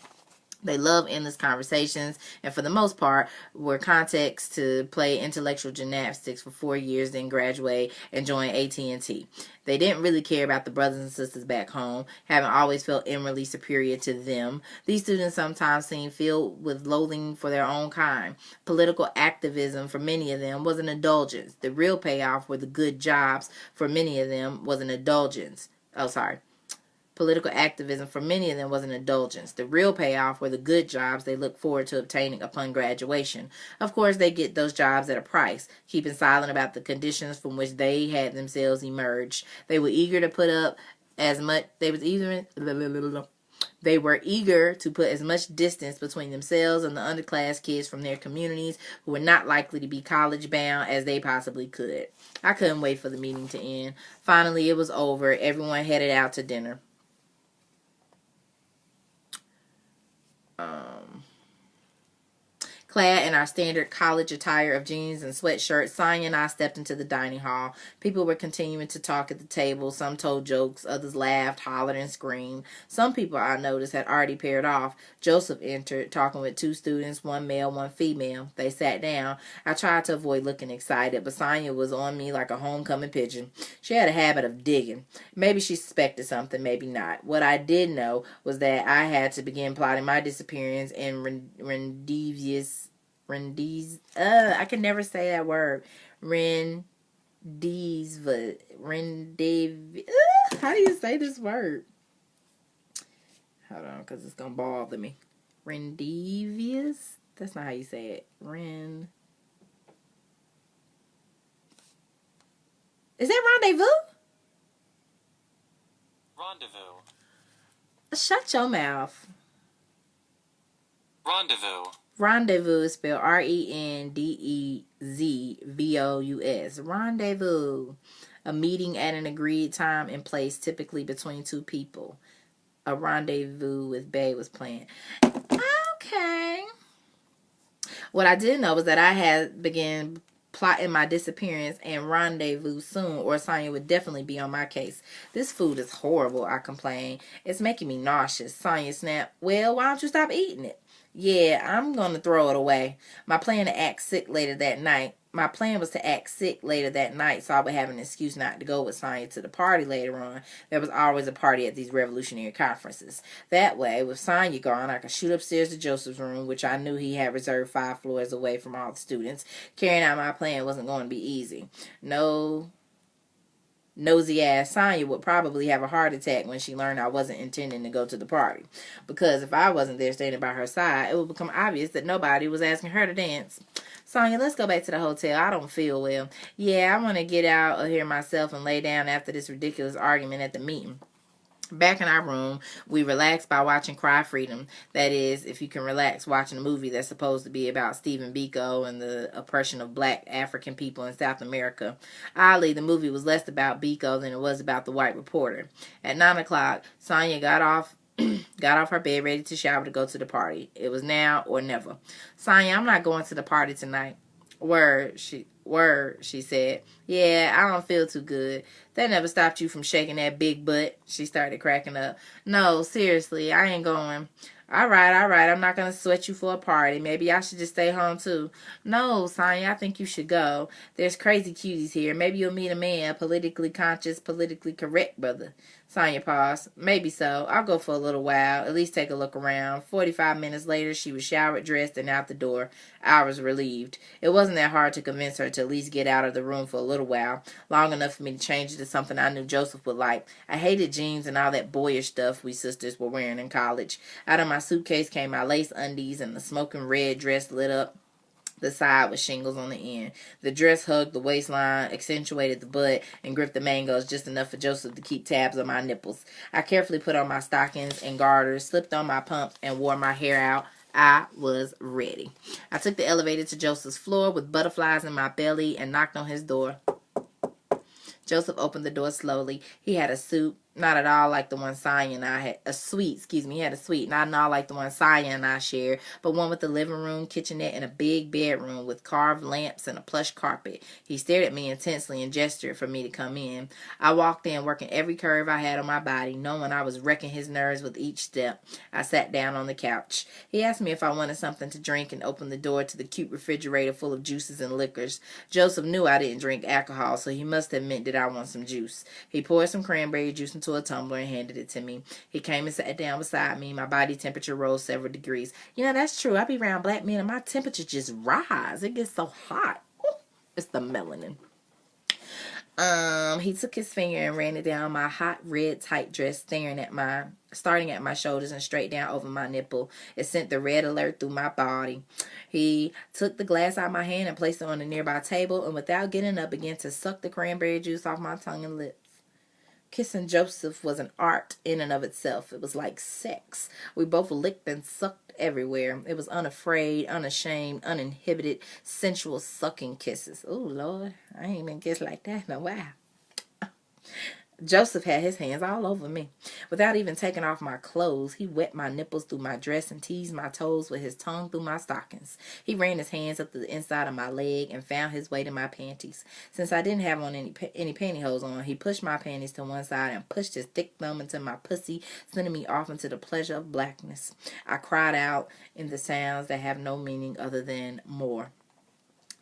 Speaker 1: They love endless conversations and for the most part were context to play intellectual gymnastics for 4 years, then graduate and join AT&T. They didn't really care about the brothers and sisters back home, having always felt inwardly superior to them. These students sometimes seemed filled with loathing for their own kind. Political activism for many of them was an indulgence. The real payoff were the good jobs for many of them was an indulgence. Political activism for many of them was an indulgence. The real payoff were the good jobs they looked forward to obtaining upon graduation. Of course, they get those jobs at a price, keeping silent about the conditions from which they had themselves emerged. They were eager to put as much distance between themselves and the underclass kids from their communities who were not likely to be college bound as they possibly could. I couldn't wait for the meeting to end. Finally, it was over. Everyone headed out to dinner. Clad in our standard college attire of jeans and sweatshirts, Souljah and I stepped into the dining hall. People were continuing to talk at the table. Some told jokes, others laughed, hollered, and screamed. Some people, I noticed, had already paired off. Joseph entered, talking with 2 students, 1 male, 1 female. They sat down. I tried to avoid looking excited, but Souljah was on me like a homecoming pigeon. She had a habit of digging. Maybe she suspected something, maybe not. What I did know was that I had to begin plotting my disappearance in I can never say that word. How do you say this word? Hold on, because it's going to bother me. Rendezvous? That's not how you say it. Is that rendezvous?
Speaker 2: Rendezvous.
Speaker 1: Shut your mouth.
Speaker 2: Rendezvous.
Speaker 1: Rendezvous is spelled Rendezvous. Rendezvous. A meeting at an agreed time and place, typically between 2 people. A rendezvous with Bae was planned. Okay. What I did know was that I had begun plotting my disappearance and rendezvous soon, or Souljah would definitely be on my case. This food is horrible, I complained. It's making me nauseous. Souljah snapped, well, why don't you stop eating it? Yeah, I'm going to throw it away. My plan to act sick later that night my plan was to act sick later that night so I would have an excuse not to go with Souljah to the party later on. There was always a party at these revolutionary conferences. That way, with Souljah gone, I could shoot upstairs to Joseph's room, which I knew he had reserved 5 floors away from all the students. Carrying out my plan wasn't going to be easy. No nosy ass Souljah would probably have a heart attack when she learned I wasn't intending to go to the party. Because if I wasn't there standing by her side, it would become obvious that nobody was asking her to dance. Souljah, let's go back to the hotel. I don't feel well. Yeah, I want to get out of here myself and lay down after this ridiculous argument at the meeting. Back in our room, we relaxed by watching Cry Freedom. That is, if you can relax watching a movie that's supposed to be about Stephen Biko and the oppression of black African people in South America. Oddly, the movie was less about Biko than it was about the white reporter. At 9 o'clock, Souljah got off her bed ready to shower to go to the party. It was now or never. Souljah, I'm not going to the party tonight. Word, she said. Yeah, I don't feel too good. That never stopped you from shaking that big butt. She started cracking up. No, seriously, I ain't going. All right. I'm not going to sweat you for a party. Maybe I should just stay home too. No, Souljah, I think you should go. There's crazy cuties here. Maybe you'll meet a man, politically conscious, politically correct brother. Souljah paused. Maybe so. I'll go for a little while. At least take a look around. 45 minutes later, she was showered, dressed, and out the door. I was relieved. It wasn't that hard to convince her to at least get out of the room for a little while. Long enough for me to change it to something I knew Joseph would like. I hated jeans and all that boyish stuff we sisters were wearing in college. Out of my suitcase came my lace undies and the smoking red dress lit up the side with shingles on the end. The dress hugged the waistline, accentuated the butt, and gripped the mangoes just enough for Joseph to keep tabs on my nipples. I carefully put on my stockings and garters, slipped on my pumps, and wore my hair out. I was ready. I took the elevator to Joseph's floor with butterflies in my belly and knocked on his door. Joseph opened the door slowly. He had a suit, not at all like the one Souljah and I had. He had a suite, not at all like the one Souljah and I shared, but one with the living room, kitchenette, and a big bedroom with carved lamps and a plush carpet. He stared at me intensely and gestured for me to come in. I walked in, working every curve I had on my body, knowing I was wrecking his nerves with each step. I sat down on the couch. He asked me if I wanted something to drink and opened the door to the cute refrigerator full of juices and liquors. Joseph knew I didn't drink alcohol, so he must have meant that I want some juice. He poured some cranberry juice into a tumbler and handed it to me. He came and sat down beside me. My body temperature rose several degrees. You know, that's true. I be around black men and my temperature just rise. It gets so hot. Ooh, it's the melanin. He took his finger and ran it down my hot red tight dress, starting at my shoulders and straight down over my nipple. It sent the red alert through my body. He took the glass out of my hand and placed it on a nearby table, and without getting up, began to suck the cranberry juice off my tongue and lips. Kissing Joseph was an art in and of itself. It was like sex. We both licked and sucked everywhere. It was unafraid, unashamed, uninhibited, sensual sucking kisses. Oh, Lord, I ain't been kissed like that in a while. Joseph had his hands all over me. Without even taking off my clothes, he wet my nipples through my dress and teased my toes with his tongue through my stockings. He ran his hands up the inside of my leg and found his way to my panties. Since I didn't have on any pantyhose on, he pushed my panties to one side and pushed his thick thumb into my pussy, sending me off into the pleasure of blackness. I cried out in the sounds that have no meaning other than more.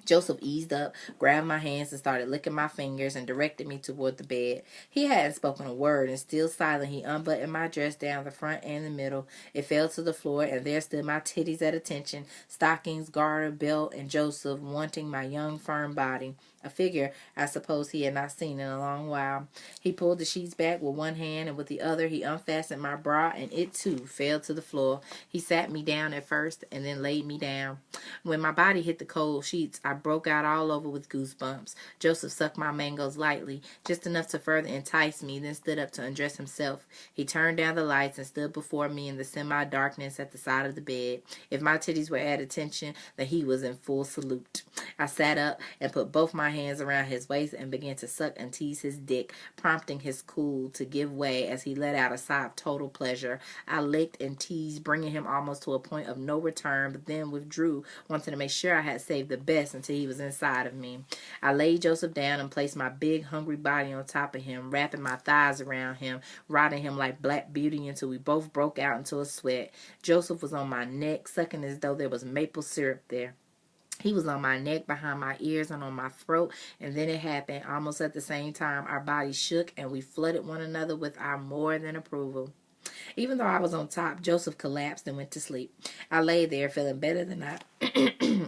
Speaker 1: Joseph eased up, grabbed my hands, and started licking my fingers and directed me toward the bed. He hadn't spoken a word, and still silent, he unbuttoned my dress down the front and the middle. It fell to the floor, and there stood my titties at attention, stockings, garter, belt, and Joseph wanting my young, firm body. A figure I suppose he had not seen in a long while. He pulled the sheets back with one hand, and with the other he unfastened my bra, and it too fell to the floor. He sat me down at first, and then laid me down. When my body hit the cold sheets, I broke out all over with goosebumps. Joseph sucked my mangoes lightly, just enough to further entice me, then stood up to undress himself. He turned down the lights and stood before me in the semi-darkness at the side of the bed. If my titties were at attention, then he was in full salute. I sat up and put both my hands around his waist and began to suck and tease his dick, prompting his cool to give way as he let out a sigh of total pleasure. I licked and teased, bringing him almost to a point of no return, but then withdrew, wanting to make sure I had saved the best until he was inside of me. I laid Joseph down and placed my big, hungry body on top of him, wrapping my thighs around him, riding him like Black Beauty until we both broke out into a sweat. Joseph was on my neck, sucking as though there was maple syrup there. He was on my neck, behind my ears, and on my throat. And then it happened. Almost at the same time, our bodies shook and we flooded one another with our more than approval. Even though I was on top, Joseph collapsed and went to sleep. I lay there feeling better than I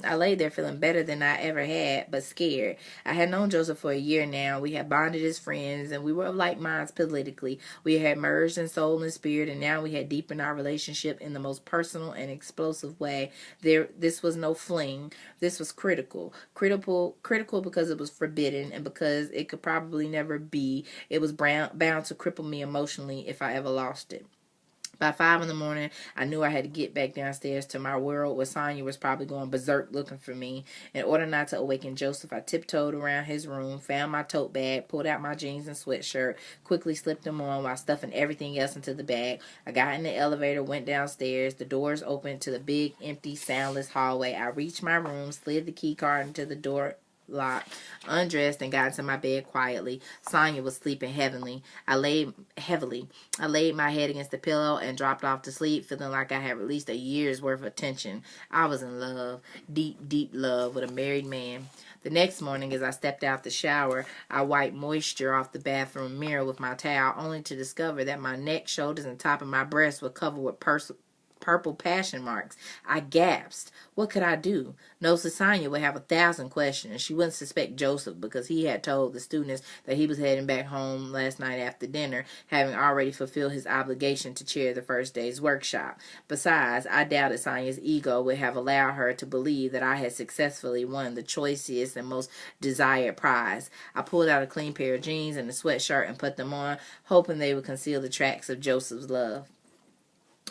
Speaker 1: I lay there feeling better than I ever had, but scared. I had known Joseph for a year now. We had bonded as friends, and we were of like minds politically. We had merged in soul and spirit, and now we had deepened our relationship in the most personal and explosive way. This was no fling. This was critical because it was forbidden, and because it could probably never be. It was bound to cripple me emotionally if I ever lost it. By 5 in the morning, I knew I had to get back downstairs to my world where Souljah was probably going berserk looking for me. In order not to awaken Joseph, I tiptoed around his room, found my tote bag, pulled out my jeans and sweatshirt, quickly slipped them on while stuffing everything else into the bag. I got in the elevator, went downstairs. The doors opened to the big, empty, soundless hallway. I reached my room, slid the key card into the door locked, undressed, and got into my bed quietly. Souljah was sleeping heavily. I laid my head against the pillow and dropped off to sleep, feeling like I had released a year's worth of tension. I was in love, deep, deep love with a married man. The next morning, as I stepped out the shower, I wiped moisture off the bathroom mirror with my towel, only to discover that my neck, shoulders, and top of my breast were covered with purple passion marks. I gasped. What could I do? No, Souljah would have 1,000 questions. She wouldn't suspect Joseph because he had told the students that he was heading back home last night after dinner, having already fulfilled his obligation to chair the first day's workshop. Besides, I doubted Souljah's ego would have allowed her to believe that I had successfully won the choicest and most desired prize. I pulled out a clean pair of jeans and a sweatshirt and put them on, hoping they would conceal the tracks of Joseph's love.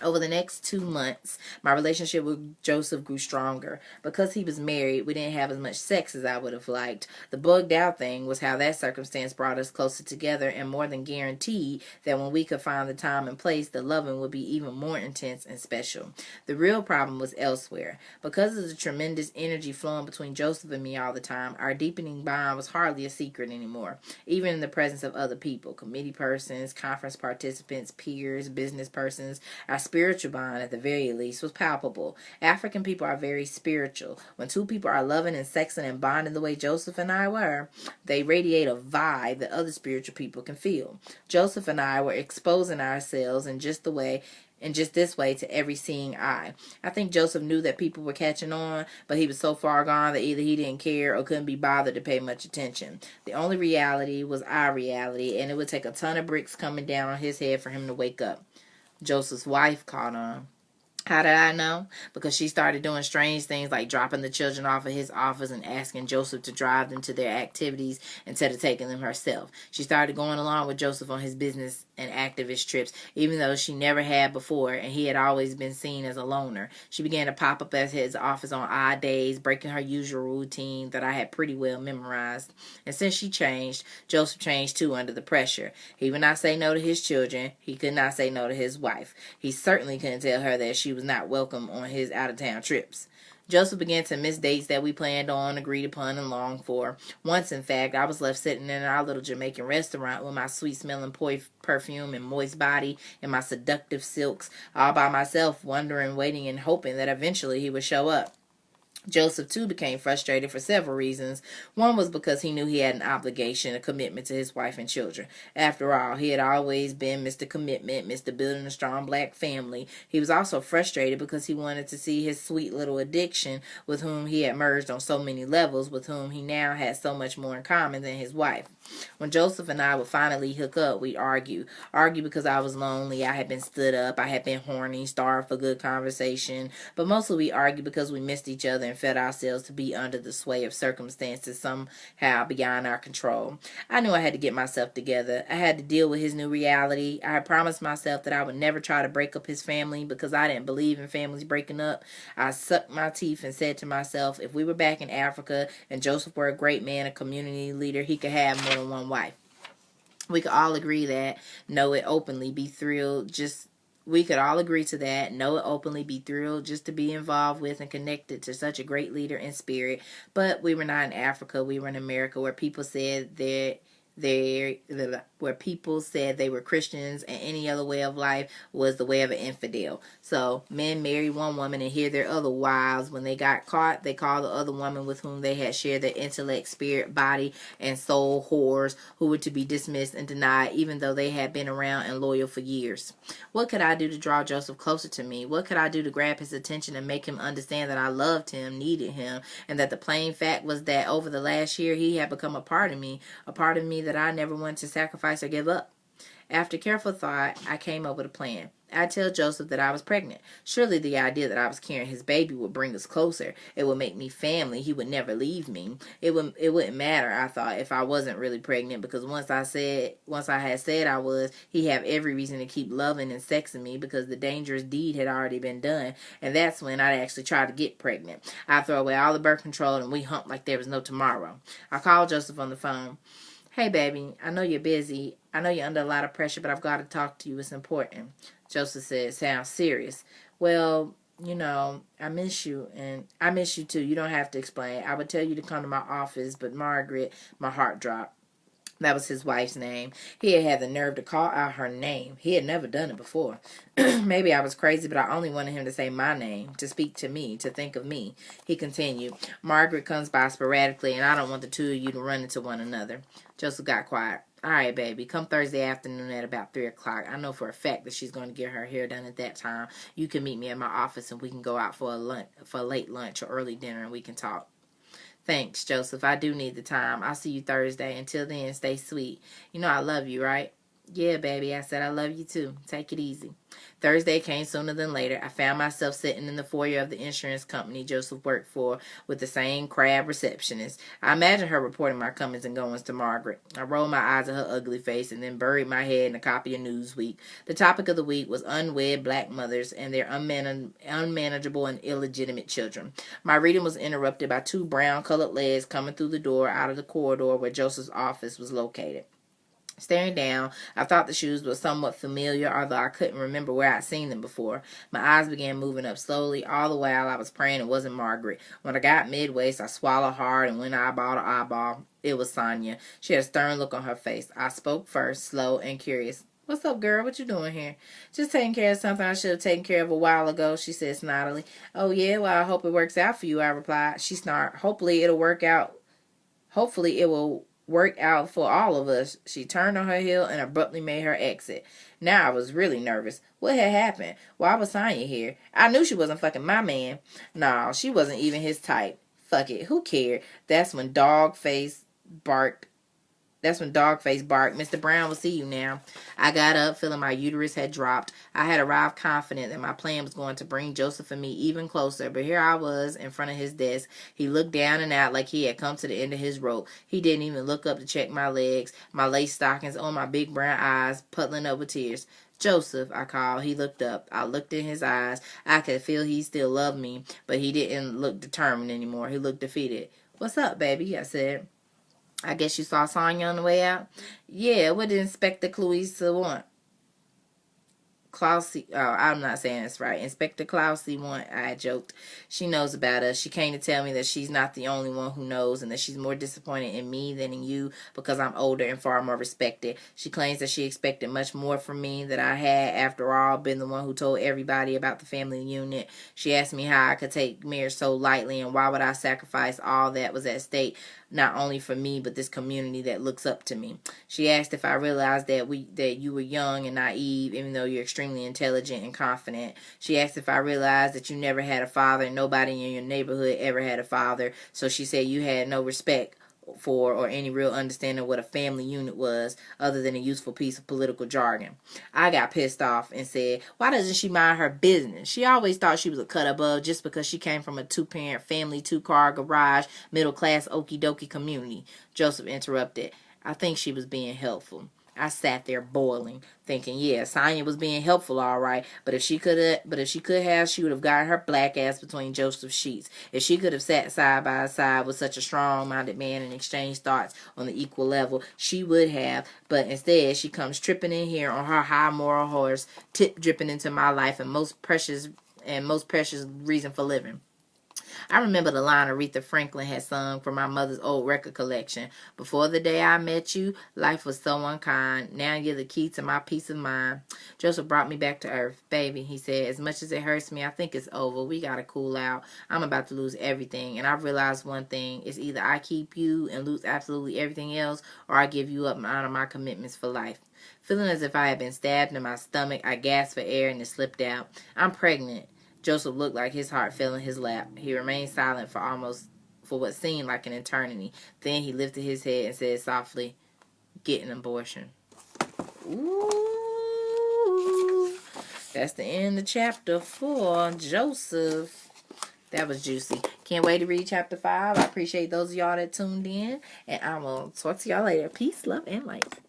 Speaker 1: Over the next 2 months, my relationship with Joseph grew stronger. Because he was married, we didn't have as much sex as I would have liked. The bugged out thing was how that circumstance brought us closer together and more than guaranteed that when we could find the time and place, the loving would be even more intense and special. The real problem was elsewhere. Because of the tremendous energy flowing between Joseph and me all the time, our deepening bond was hardly a secret anymore, even in the presence of other people, committee persons, conference participants, peers, business persons. Our spiritual bond, at the very least, was palpable. African people are very spiritual. When two people are loving and sexing and bonding the way Joseph and I were, they radiate a vibe that other spiritual people can feel. Joseph and I were exposing ourselves in just this way to every seeing eye. I think Joseph knew that people were catching on, but he was so far gone that either he didn't care or couldn't be bothered to pay much attention. The only reality was our reality, and it would take a ton of bricks coming down on his head for him to wake up. Joseph's wife caught on. How did I know? Because she started doing strange things like dropping the children off at his office and asking Joseph to drive them to their activities instead of taking them herself. She started going along with Joseph on his business and activist trips, even though she never had before and he had always been seen as a loner. She began to pop up at his office on odd days, breaking her usual routine that I had pretty well memorized. And since she changed, Joseph changed too under the pressure. He would not say no to his children. He could not say no to his wife. He certainly couldn't tell her that she was not welcome on his out-of-town trips. Joseph began to miss dates that we planned on, agreed upon, and longed for. Once, in fact, I was left sitting in our little Jamaican restaurant with my sweet-smelling perfume and moist body and my seductive silks, all by myself, wondering, waiting, and hoping that eventually he would show up. Joseph, too, became frustrated for several reasons. One was because he knew he had an obligation, a commitment to his wife and children. After all, he had always been Mr. Commitment, Mr. Building a Strong Black Family. He was also frustrated because he wanted to see his sweet little addiction, with whom he had merged on so many levels, with whom he now had so much more in common than his wife. When Joseph and I would finally hook up, we'd argue. Argue because I was lonely, I had been stood up, I had been horny, starved for good conversation. But mostly we argued because we missed each other and felt ourselves to be under the sway of circumstances somehow beyond our control. I knew I had to get myself together. I had to deal with his new reality. I had promised myself that I would never try to break up his family because I didn't believe in families breaking up. I sucked my teeth and said to myself, if we were back in Africa and Joseph were a great man, a community leader, he could have more than one wife. We could all agree that, know it openly, be thrilled, we could all agree to that, know it openly, be thrilled just to be involved with and connected to such a great leader in spirit. But we were not in Africa, we were in America, where people said where people said they were Christians and any other way of life was the way of an infidel. So men marry one woman and hear their other wives. When they got caught, they called the other woman with whom they had shared their intellect, spirit, body, and soul whores, who were to be dismissed and denied even though they had been around and loyal for years. What could I do to draw Joseph closer to me? What could I do to grab his attention and make him understand that I loved him, needed him, and that the plain fact was that over the last year he had become a part of me that I never wanted to sacrifice or give up? After careful thought, I came up with a plan. I'd tell Joseph that I was pregnant. Surely the idea that I was carrying his baby would bring us closer. It would make me family. He would never leave me. It wouldn't matter, I thought, if I wasn't really pregnant, because once I had said I was, he'd have every reason to keep loving and sexing me, because the dangerous deed had already been done. And that's when I'd actually try to get pregnant. I'd throw away all the birth control and we hump like there was no tomorrow. I called Joseph on the phone. Hey, baby, I know you're busy. I know you're under a lot of pressure, but I've got to talk to you. It's important. Joseph said, sounds serious. Well, I miss you, and I miss you too. You don't have to explain. I would tell you to come to my office, but Margaret, my heart dropped. That was his wife's name. He had the nerve to call out her name. He had never done it before. Maybe I was crazy, but I only wanted him to say my name, to speak to me, to think of me. He continued, Margaret comes by sporadically, and I don't want the two of you to run into one another. Joseph got quiet. All right, baby, come Thursday afternoon at about 3 o'clock. I know for a fact that she's going to get her hair done at that time. You can meet me at my office, and we can go out for a late lunch or early dinner, and we can talk. Thanks, Joseph. I do need the time. I'll see you Thursday. Until then, stay sweet. You know I love you, right? Yeah, baby, I said I love you too. Take it easy. Thursday came sooner than later. I found myself sitting in the foyer of the insurance company Joseph worked for with the same crab receptionist. I imagined her reporting my comings and goings to Margaret. I rolled my eyes at her ugly face and then buried my head in a copy of Newsweek. The topic of the week was unwed black mothers and their unmanageable and illegitimate children. My reading was interrupted by two brown-colored legs coming through the door out of the corridor where Joseph's office was located. Staring down, I thought the shoes were somewhat familiar, although I couldn't remember where I'd seen them before. My eyes began moving up slowly, all the while I was praying it wasn't Margaret. When I got midwaist, I swallowed hard and went eyeball to eyeball. It was Souljah. She had a stern look on her face. I spoke first, slow and curious. What's up, girl? What you doing here? Just taking care of something I should have taken care of a while ago, she said snottily. Oh, yeah? Well, I hope it works out for you, I replied. She snarled. Hopefully it will work out for all of us. She turned on her heel and abruptly made her exit. Now I was really nervous. What had happened? Why was Souljah here? I knew she wasn't fucking my man. No, she wasn't even his type. Fuck it, who cared? That's when Dogface barked. Mr. Brown will see you now. I got up, feeling my uterus had dropped. I had arrived confident that my plan was going to bring Joseph and me even closer, but here I was in front of his desk. He looked down and out like he had come to the end of his rope. He didn't even look up to check my legs, my lace stockings on my big brown eyes, puddling up with tears. Joseph, I called. He looked up. I looked in his eyes. I could feel he still loved me, but he didn't look determined anymore. He looked defeated. What's up, baby? I said. I guess you saw Souljah on the way out? Yeah, what did Inspector Clouisa want? I'm not saying this right. Inspector Clousie want, I joked. She knows about us. She came to tell me that she's not the only one who knows and that she's more disappointed in me than in you because I'm older and far more respected. She claims that she expected much more from me, that I had, after all, been the one who told everybody about the family unit. She asked me how I could take marriage so lightly and why would I sacrifice all that was at stake, not only for me, but this community that looks up to me. She asked if I realized that you were young and naive, even though you're extremely intelligent and confident. She asked if I realized that you never had a father and nobody in your neighborhood ever had a father. So she said you had no respect for or any real understanding of what a family unit was other than a useful piece of political jargon. I got pissed off and said, why doesn't she mind her business? She always thought she was a cut above just because she came from a 2-parent family, 2-car garage, middle-class okie dokie community. Joseph interrupted. I think she was being helpful. I sat there boiling, thinking, yeah, Souljah was being helpful, all right. But if she could have, she would have got her black ass between Joseph's sheets. If she could have sat side by side with such a strong-minded man and exchanged thoughts on the equal level, she would have. But instead, she comes tripping in here on her high moral horse, tip dripping into my life and most precious reason for living. I remember the line Aretha Franklin had sung from my mother's old record collection. Before the day I met you, life was so unkind. Now you're the key to my peace of mind. Joseph brought me back to earth. Baby, he said, as much as it hurts me, I think it's over. We gotta cool out. I'm about to lose everything. And I've realized one thing. It's either I keep you and lose absolutely everything else, or I give you up and honor my commitments for life. Feeling as if I had been stabbed in my stomach, I gasped for air and it slipped out. I'm pregnant. Joseph looked like his heart fell in his lap. He remained silent for what seemed like an eternity. Then he lifted his head and said softly, get an abortion. Ooh. That's the end of chapter 4. Joseph. That was juicy. Can't wait to read chapter 5. I appreciate those of y'all that tuned in. And I will talk to y'all later. Peace, love, and light.